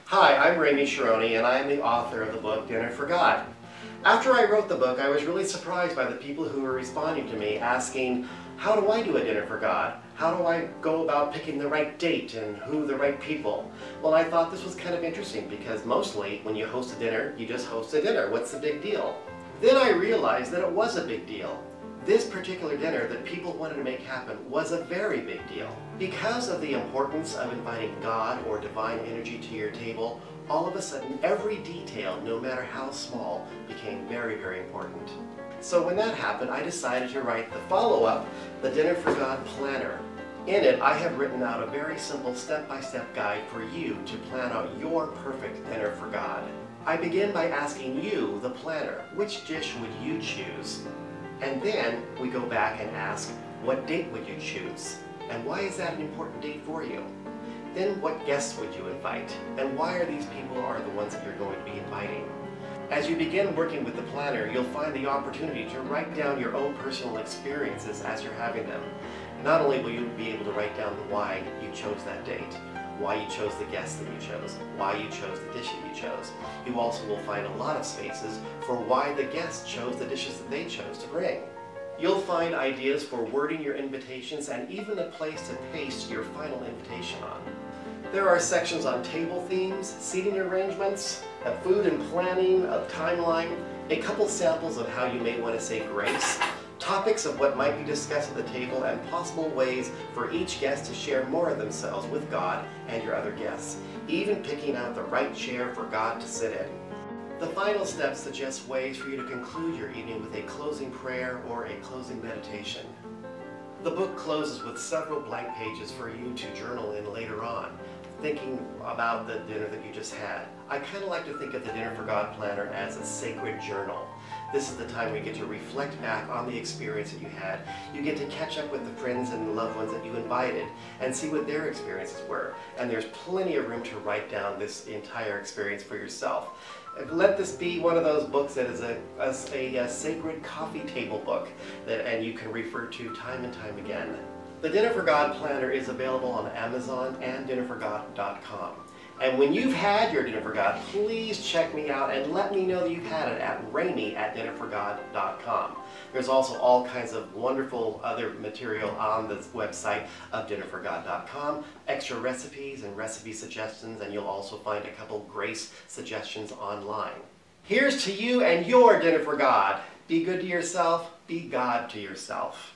Hi, I'm Ramey Sharoni, and I'm the author of the book Dinner for God. After I wrote the book, I was really surprised by the people who were responding to me, asking, how do I do a dinner for God? How do I go about picking the right date and who the right people? Well, I thought this was kind of interesting because mostly when you host a dinner, you just host a dinner. What's the big deal? Then I realized that it was a big deal. This particular dinner that people wanted to make happen was a very big deal. Because of the importance of inviting God or divine energy to your table, all of a sudden every detail, no matter how small, became very, very important. So when that happened, I decided to write the follow-up, the Dinner for God Planner. In it, I have written out a very simple step-by-step guide for you to plan out your perfect dinner for God. I begin by asking you, the planner, which dish would you choose? And then we go back and ask, what date would you choose? And why is that an important date for you? Then what guests would you invite? And why are these people the ones that you're going to be inviting? As you begin working with the planner, you'll find the opportunity to write down your own personal experiences as you're having them. Not only will you be able to write down why you chose that date, why you chose the guests that you chose, why you chose the dish that you chose. You also will find a lot of spaces for why the guests chose the dishes that they chose to bring. You'll find ideas for wording your invitations and even a place to paste your final invitation on. There are sections on table themes, seating arrangements, food and planning, a timeline, a couple samples of how you may want to say grace, topics of what might be discussed at the table, and possible ways for each guest to share more of themselves with God and your other guests, even picking out the right chair for God to sit in. The final step suggests ways for you to conclude your evening with a closing prayer or a closing meditation. The book closes with several blank pages for you to journal in later on, thinking about the dinner that you just had. I kind of like to think of the Dinner for God Planner as a sacred journal. This is the time where you get to reflect back on the experience that you had. You get to catch up with the friends and the loved ones that you invited and see what their experiences were. And there's plenty of room to write down this entire experience for yourself. Let this be one of those books that is a sacred coffee table book and you can refer to time and time again. The Dinner for God Planner is available on Amazon and dinnerforgod.com. And when you've had your Dinner for God, please check me out and let me know that you've had it at ramey@dinnerforgod.com. There's also all kinds of wonderful other material on the website of dinnerforgod.com, extra recipes and recipe suggestions, and you'll also find a couple grace suggestions online. Here's to you and your Dinner for God. Be good to yourself, be God to yourself.